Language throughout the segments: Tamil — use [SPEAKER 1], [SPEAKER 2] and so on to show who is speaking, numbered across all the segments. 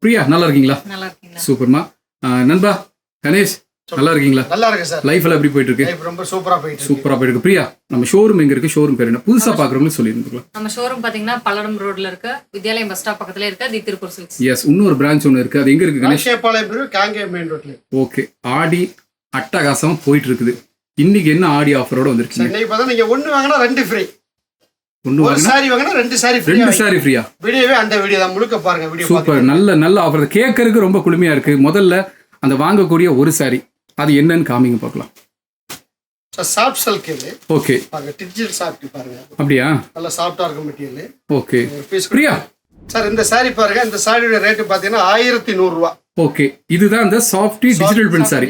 [SPEAKER 1] பிரியா நல்லா இருக்கீங்களா?
[SPEAKER 2] நல்லா இருக்கீங்களா?
[SPEAKER 1] சூப்பர்மா. நண்பா கணேஷ் நல்லா இருக்கீங்களா?
[SPEAKER 3] நல்லா இருக்கு சார்.
[SPEAKER 1] லைஃப் எல்லாம் எப்படி போயிட்டு இருக்கு?
[SPEAKER 3] லைஃப் ரொம்ப சூப்பரா போயிட்டு இருக்கு.
[SPEAKER 1] சூப்பரா போயிட்டு இருக்கு. பிரியா, நம்ம ஷோரூம் எங்க இருக்கு? ஷோரூம் பேர் என்ன? புதுசா பாக்குறவங்களுக்கு சொல்லிருந்துக்கலாம்.
[SPEAKER 2] நம்ம ஷோரூம் பாத்தீங்கன்னா பல்லடம் ரோட்ல இருக்க வித்யாலயம் பஸ் ஸ்டாப் பக்கத்துல இருக்க தி திருப்பூர் சில்க்ஸ்.
[SPEAKER 1] எஸ், இன்னொரு பிரான்ச் ஒன்னு இருக்கு. அது எங்க இருக்கு கணேஷ்?
[SPEAKER 3] காங்கேயபாளையம் காங்கேயம் மெயின் ரோட்ல.
[SPEAKER 1] ஓகே, ஆடி அட்டகாசம் போயிட்டு இருக்குது. இன்னைக்கு என்ன ஆடி ஆஃபரோட வந்திருக்கீங்க?
[SPEAKER 3] இன்னைக்கு பார்த்தா நீங்க ஒன்னு வாங்கினா ரெண்டு ஃப்ரீ.
[SPEAKER 1] ஒன்னு வாங்கினா
[SPEAKER 3] சாரி வாங்கினா ரெண்டு சாரி ஃப்ரீ.
[SPEAKER 1] ரெண்டு சாரி ஃப்ரீயா?
[SPEAKER 3] வீடியோவே அந்த வீடியோ தான் முழுக்க பாருங்க. Video
[SPEAKER 1] super. நல்ல ஆஃபர். கேட்கறதுக்கு ரொம்ப குளுமையா இருக்கு. முதல்ல அந்த வாங்கக்கூடிய ஒரு சாரி அது என்னன்னு காமிங்க பார்க்கலாம்.
[SPEAKER 3] சாஃப்ட் சில்க் இது.
[SPEAKER 1] ஓகே,
[SPEAKER 3] பாருங்க டிஜிட்டல் சாஃப்ட் பாருங்க.
[SPEAKER 1] அப்படியா?
[SPEAKER 3] நல்ல சாஃப்ட்டா இருக்கு மெட்டீரியல்.
[SPEAKER 1] ஓகே பிரியா
[SPEAKER 3] சார், இந்த சாரி பாருங்க. இந்த சாரியோட ரேட் பாத்தீங்கன்னா 1100 ரூபாய்.
[SPEAKER 1] ஓகே, இதுதான் அந்த சாஃப்டி டிஜிட்டல் பிரிண்ட் சாரி.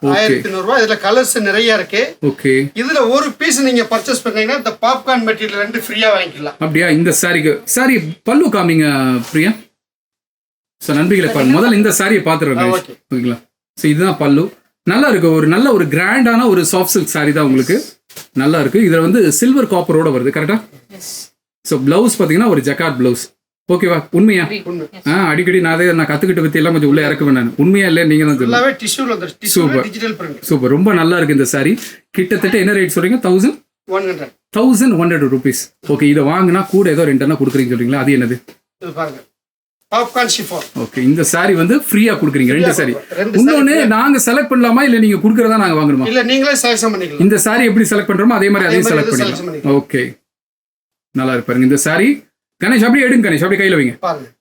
[SPEAKER 3] 1100 ரூபாய். இதுல கலர்ஸ் நிறைய இருக்கு.
[SPEAKER 1] ஓகே,
[SPEAKER 3] இதுல ஒரு பீஸ் நீங்க பர்ச்சேஸ் பண்ணீங்கன்னா இந்த பாப்கார்ன் மெட்டீரியல் ரெண்டு ஃப்ரீயா வாங்கிக்கலாம்.
[SPEAKER 1] அப்படியா? இந்த சாரிக்கு சாரி பல்லு காமிங்க பிரியா. சார் நன்றிகளை பாருங்க. முதல்ல இந்த சாரியை பாத்துறேன். ஓகேங்களா? ஸோ இதுதான் பல்லு. நல்லா இருக்கு. ஒரு நல்ல ஒரு கிராண்டான ஒரு சாஃப்ட் சில்க் சாரி தான் உங்களுக்கு. நல்லா இருக்கு. இதுல வந்து சில்வர் காப்பரோட வருது. கரெக்டா? ஸோ பிளவுஸ் பாத்தீங்கன்னா ஒரு ஜக்கார்ட் பிளவுஸ். ஓகேவா? உண்மையா? அடிக்கடி நான் கத்துக்கிட்ட பத்தி எல்லாம் கொஞ்சம் உள்ள இறக்குவேன் நான். உண்மையா இல்ல நீங்க தான் சொல்லுங்க. Super super. ரொம்ப நல்லா இருக்கு இந்த சாரி. கிட்டத்தட்ட என்ன ரேட் சொல்றீங்க? 1100 rupees. ஓகே, இதை வாங்கினா கூட ஏதோ ரெண்டு கொடுக்குறீங்க சொல்றீங்களா? அது என்னது?
[SPEAKER 3] Popcorn chiffon.
[SPEAKER 1] ஓகே, இந்த சாரி வந்து ஃப்ரீயா கொடுக்குறீங்க. ரெண்டு சாரி. இன்னொன்னு நாங்க செலக்ட் பண்ணலாமா இல்ல நீங்க குடுக்கறதா நாங்க வாங்கணுமா?
[SPEAKER 3] இல்ல நீங்களே செலக்ட் பண்ணிக்கலாம்.
[SPEAKER 1] இந்த சாரி எப்படி செலக்ட் பண்றோமோ அதே மாதிரி அதையும் செலக்ட் பண்ணிக்கலாம். ஓகே, நல்லா இருக்கு பாருங்க இந்த சாரி. கணேஷ் அப்படியே எடுங்க. கணேஷ் அப்படியே கையில வைங்க.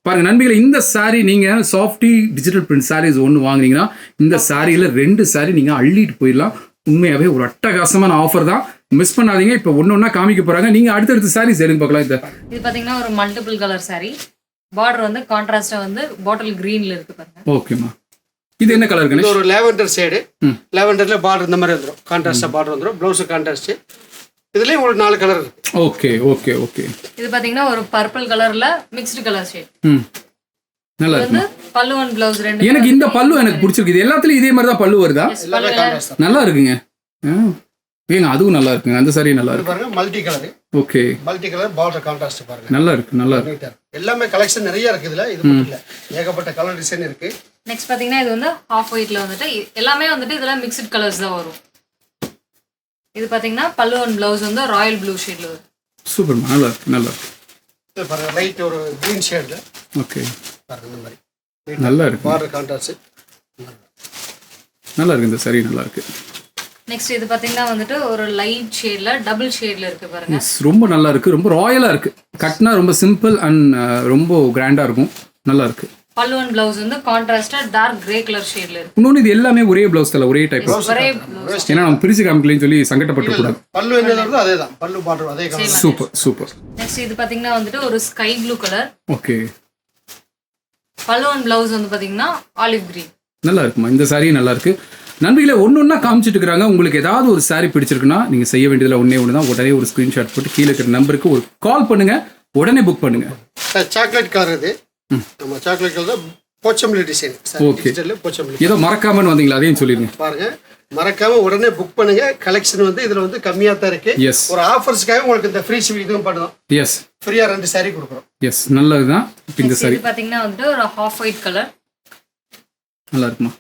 [SPEAKER 1] பாருங்க நண்பிகளை, இந்த சாரி நீங்க சாஃப்டி டிஜிட்டல் பிரிண்ட் சாரீஸ் ஒன்னு வாங்குனீங்கன்னா இந்த சாரியில ரெண்டு சாரி நீங்க அள்ளிட்டு போயிடலாம். உண்மையாவே ஒரு அட்டகாசமான ஆஃபர் தான். மிஸ் பண்ணாதீங்க. இப்ப ஒன்னொன்னா காமிக்க போறாங்க. நீங்க அடுத்தடுத்த சாரீஸ் எடுங்க பார்க்கலாம்.
[SPEAKER 2] இது பாத்தீங்கன்னா ஒரு மல்டிபிள் கலர் சாரி. பார்டர் வந்து கான்ட்ராஸ்டா வந்து பாட்டில் கிரீன்ல இருக்கு பாருங்க.
[SPEAKER 1] ஓகேமா. இது என்ன கலர் கணேஷ்?
[SPEAKER 3] ஒரு லாவெண்டர் ஷேட். லாவெண்டர்ல பார்டர் இந்த மாதிரி வந்துரும். கான்ட்ராஸ்டா பார்டர் வந்துரும். Blouse contrast. இதுலயும் ஒரு 4 கலர் இருக்கு.
[SPEAKER 1] Okay okay okay.
[SPEAKER 2] இது பாத்தீங்கன்னா ஒரு பர்பிள் கலர்ல மிக்ஸ்டு கலர் ஷேட்.
[SPEAKER 1] நல்லா இருக்கு.
[SPEAKER 2] பல்லு அண்ட் ப்ளவுஸ் ரெண்டு.
[SPEAKER 1] எனக்கு இந்த பல்லு எனக்கு பிடிச்சிருக்கு. இது எல்லாத்துலயும் இதே மாதிரி தான் பல்லு வருதா? நல்லா இருக்குங்க. ஏங்க அதுவும் நல்லா இருக்குங்க. அந்த சாரி நல்லா இருக்கு
[SPEAKER 3] பாருங்க. Multi colour.
[SPEAKER 1] Okay,
[SPEAKER 3] multi colour border contrast பாருங்க.
[SPEAKER 1] நல்லா இருக்கு. நல்லா இருக்கு.
[SPEAKER 3] எல்லாமே கலெக்ஷன் நிறைய இருக்கு இதுல. இது மட்டும் இல்ல, ஏகப்பட்ட கலர் டிசைன் இருக்கு.
[SPEAKER 2] நெக்ஸ்ட் பாத்தீங்கன்னா இது வந்து ஹாஃப் ஒயிட்ல வந்துட்டு எல்லாமே வந்துட்டு இதெல்லாம் மிக்ஸ்டு கலர்ஸ் தான் வரும். இது பாத்தீங்கன்னா பல்லு அண்ட் ப்ளவுஸ் வந்து ராயல் ப்ளூ ஷேட்ல வரும்.
[SPEAKER 1] சூப்பர். நல்லா இருக்கு. நல்லா இருக்கு.
[SPEAKER 3] இது பாருங்க லைட் ஒரு கிரீன் ஷேட்ல.
[SPEAKER 1] ஓகே,
[SPEAKER 3] பாருங்க இந்த மாதிரி
[SPEAKER 1] நல்லா இருக்கு.
[SPEAKER 3] பார்டர் கான்ட்ராஸ்ட்
[SPEAKER 1] நல்லா இருக்கு. இந்த சாரி நல்லா இருக்கு.
[SPEAKER 2] நெக்ஸ்ட் இது பாத்தீங்கன்னா வந்துட்டு ஒரு லைட் ஷேட்ல டபுள் ஷேட்ல இருக்கு பாருங்க.
[SPEAKER 1] ரொம்ப நல்லா இருக்கு. ரொம்ப ராயலா இருக்கு. கட்னா ரொம்ப சிம்பிள் அண்ட் ரொம்ப கிராண்டா இருக்கும். நல்லா இருக்கு.
[SPEAKER 2] பல்லு அண்ட் ப்ளவுஸ் வந்து கான்ட்ராஸ்டா டார்க் கிரே கலர் ஷேட்ல இருக்கு.
[SPEAKER 1] இன்னொன்னு இது எல்லாமே ஒரே ப்ளவுஸ் கலர், ஒரே டைப்.
[SPEAKER 2] ஒரே ப்ளவுஸ்.
[SPEAKER 1] ஏன்னா நம்ம பிரிச்சு காமிக்கலன்னு சொல்லி சங்கடப்பட்டு கூடாது.
[SPEAKER 3] பல்லு என்ன வருதோ அதே தான். பல்லு பார்டர் அதே கலர்.
[SPEAKER 1] Super super.
[SPEAKER 2] நெக்ஸ்ட் இது பாத்தீங்கன்னா வந்துட்டு ஒரு ஸ்கை ப்ளூ கலர்.
[SPEAKER 1] ஓகே.
[SPEAKER 2] பல்லு அண்ட் ப்ளவுஸ் வந்து பாத்தீங்கன்னா ஆலிவ் கிரீன். நல்லா
[SPEAKER 1] இருக்குமா? இந்த சாரி நல்லா இருக்கு. நண்பர்களே, ஒன்னொன்னா காமிச்சிட்டு இருக்காங்க. உங்களுக்கு ஏதாவது ஒரு சாரி பிடிச்சிருக்குன்னா நீங்க செய்ய வேண்டியதுல ஒன்னே தான். உடனே ஒரு ஸ்கிரீன்ஷாட் போட்டு கீழே இருக்கிற நம்பருக்கு ஒரு கால் பண்ணுங்க. உடனே புக் பண்ணுங்க.
[SPEAKER 3] சாக்லேட் கலர் இது. நம்ம chocolate colour Pochampalli design.
[SPEAKER 1] Okay, ஏதோ மறக்காம வந்தீங்களா அதையும் சொல்லிருங்க.
[SPEAKER 3] பாருங்க, மறக்காம உடனே புக் பண்ணுங்க. கலெக்ஷன் வந்து இதுல வந்து கம்மியா தான் இருக்கு. ஒரு ஆஃபர்ஸ்க்காக உங்களுக்கு இந்த ஃப்ரீ ஷிப்பிங் இதுவும் பண்ணுவோம்.
[SPEAKER 1] எஸ்,
[SPEAKER 3] ஃப்ரீயா 2 சாரி கொடுக்குறோம்.
[SPEAKER 1] எஸ், நல்லதுதான். இந்த சாரி
[SPEAKER 2] பாத்தீங்கன்னா வந்து ஒரு ஹாஃப் ஒயிட் கலர்.
[SPEAKER 1] நல்லா இருக்குமா?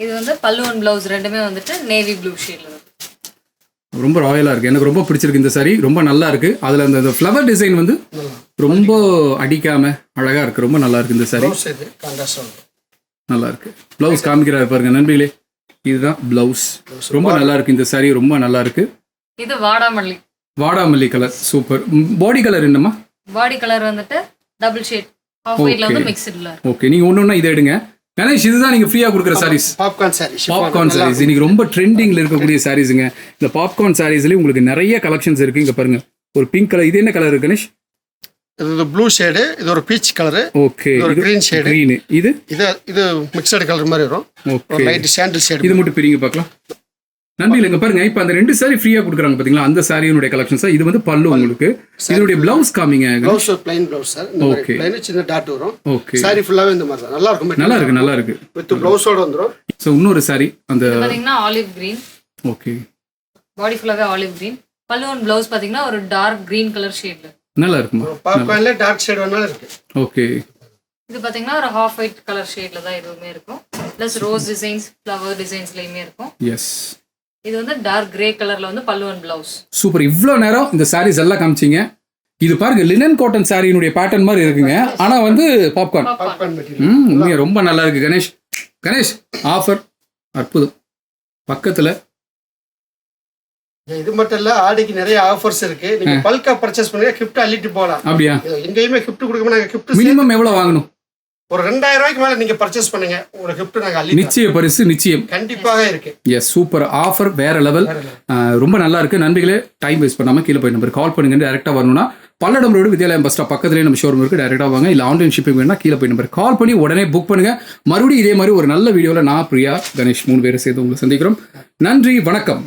[SPEAKER 2] இது வந்து பல்லு அண்ட் ப்ளவுஸ் ரெண்டுமே வந்துட்டு நேவி ப்ளூ ஷேட்ல இருக்கு.
[SPEAKER 1] ரொம்ப ராயலா இருக்கு. எனக்கு ரொம்ப பிடிச்சிருக்கு இந்த சாரி. ரொம்ப நல்லா இருக்கு. அதுல அந்த ஃப்ளவர் டிசைன் வந்து ரொம்ப அடிக்காம அழகா இருக்கு. ரொம்ப நல்லா இருக்கு இந்த சாரி. நல்லா இருக்கு. பிளவுஸ் காமிக்கிறாரு பாருங்க நண்பர்களே. இதுதான் பிளவுஸ். ரொம்ப நல்லா இருக்கு இந்த சாரி. ரொம்ப நல்லா இருக்கு.
[SPEAKER 2] இது வாடாமல்லி.
[SPEAKER 1] வாடாமல்லி கலர். சூப்பர். பாடி கலர் என்னமா?
[SPEAKER 2] பாடி கலர் வந்துட்டு டபுள் ஷேட் ஹாஃப் ஒயிட்ல வந்து மிக்ஸ்டுல.
[SPEAKER 1] ஓகே, நீங்க ஒண்ணொண்ணா இதை எடுங்க. கணேஷ், இதுதான் நீங்க ஃப்ரீயா கொடுக்குற சாரீஸ்.
[SPEAKER 3] பாப்கார்ன் சாரி.
[SPEAKER 1] பாப்கார்ன் சாரீஸ் இன்னைக்கு ரொம்ப ட்ரெண்டிங்ல இருக்கக்கூடிய சாரீஸுங்க. இந்த பாப்கார்ன் சாரீஸ்லயும் உங்களுக்கு நிறைய கலெக்ஷன்ஸ் இருக்கு. இங்க பாருங்க, ஒரு பிங்க் கலர். இது என்ன கலர் கணேஷ்?
[SPEAKER 3] இது ப்ளூ ஷேட். இது ஒரு பீச் கலர்.
[SPEAKER 1] ஓகே,
[SPEAKER 3] இது கிரீன் ஷேட்.
[SPEAKER 1] கிரீன். இது
[SPEAKER 3] இது மிக்ஸ்டு கலர் மாதிரி வரும்.
[SPEAKER 1] ஓகே,
[SPEAKER 3] லைட் சாண்டில் ஷேட்.
[SPEAKER 1] இது மட்டும் பிரிங்க பார்க்கலாம். நண்பர்களே, இங்க பாருங்க. இப்ப அந்த 2 சாரி ஃப்ரீயா கொடுக்குறாங்க பாத்தீங்களா? அந்த சாரியோட கலெக்ஷன்ஸ். இது வந்து பல்லு உங்களுக்கு. இதோட பிளவுஸ் காமிங்க.
[SPEAKER 3] Blouse plain blouse sir. இந்த மாதிரி பிளைன் சின்ன டாட் வரும்.
[SPEAKER 1] ஓகே,
[SPEAKER 3] சாரி ஃபுல்லாவே இந்த மாதிரி தான். நல்லா இருக்கும்.
[SPEAKER 1] நல்லா இருக்கு. நல்லா இருக்கு.
[SPEAKER 3] வித் பிளவுஸோட வந்துரும்.
[SPEAKER 1] சோ இன்னொரு சாரி அந்த
[SPEAKER 2] பாத்தீங்கன்னா ஆலிவ் கிரீன்.
[SPEAKER 1] ஓகே,
[SPEAKER 2] பாடி ஃபுல்லாவே ஆலிவ் கிரீன். பல்லு அண்ட் ப்ளவுஸ் பாத்தீங்கன்னா ஒரு டார்க் கிரீன் கலர் ஷேட்ல.
[SPEAKER 1] நல்லா இருக்குமா?
[SPEAKER 3] பாப்கார்ன்ல டார்க் ஷேட் வேணாலும் இருக்கு.
[SPEAKER 1] ஓகே,
[SPEAKER 2] இது பாத்தீங்கன்னா ஒரு ஹாஃப் ஒயிட் கலர் ஷேட்ல தான் இதுவுமே இருக்கும். பிளஸ் ரோஸ் டிசைன்ஸ், ஃப்ளவர் டிசைன்ஸ்லயுமே இருக்கும்.
[SPEAKER 1] எஸ்,
[SPEAKER 2] இது வந்து டார்க் கிரே கலர்ல வந்து பல்லு அண்ட் பிளவுஸ்.
[SPEAKER 1] சூப்பர். இவ்வளோ நேரம் இந்த சாரீஸ் எல்லாம் காமிச்சிங்க. இது பாருங்க லினன் காட்டன் சாரியினுடைய பேட்டர்ன் மாதிரி இருக்குங்க. ஆனா வந்து பாப்கார்ன்.
[SPEAKER 3] Popcorn material.
[SPEAKER 1] உண்மையா ரொம்ப நல்லா இருக்கு கணேஷ். கணேஷ் ஆஃபர் அற்புதம். பக்கத்துல
[SPEAKER 3] இது மட்டும் இல்ல, ஆடிக்கு நிறைய ஆஃபர்ஸ் இருக்கு. நீங்க பல்கா பர்ச்சேஸ் பண்ணுங்க, கிஃப்ட் அள்ளிட்டு போலாம்.
[SPEAKER 1] அப்படியா?
[SPEAKER 3] எங்கேயுமே கிஃப்ட் கொடுக்கணும். நாங்க கிஃப்ட்
[SPEAKER 1] மினிமம் எவ்வளவு வாங்கணும்?
[SPEAKER 3] ஒரு 2000 ரூபாய்க்கு மேல நீங்க பர்ச்சேஸ் பண்ணுங்க, உங்களுக்கு கிஃப்ட் நாங்க அள்ளி
[SPEAKER 1] நிச்சய பரிசு நிச்சயம்
[SPEAKER 3] கண்டிப்பாக இருக்கு.
[SPEAKER 1] எஸ், சூப்பர் ஆஃபர், வேற லெவல். ரொம்ப நல்லா இருக்கு. நண்பர்களே, டைம் வேஸ்ட் பண்ணாம கீழே போய் நம்பர் கால் பண்ணுங்க. டேரக்டா வரணும்னா Palladam road Vidyalayam bus stop பக்கத்துலேயே நம்ம ஷோரூம் இருக்கு. டேரக்டா வாங்க. இல்ல ஆன்லைன் ஷிப்பிங் வேணா கீழே போய் நம்பர் கால் பண்ணி உடனே புக் பண்ணுங்க. மறுபடியும் இதே மாதிரி ஒரு நல்ல வீடியோல நான், பிரியா, கணேஷ் 3 பேரை சேர்த்து உங்களை சந்திக்கிறோம். நன்றி, வணக்கம்.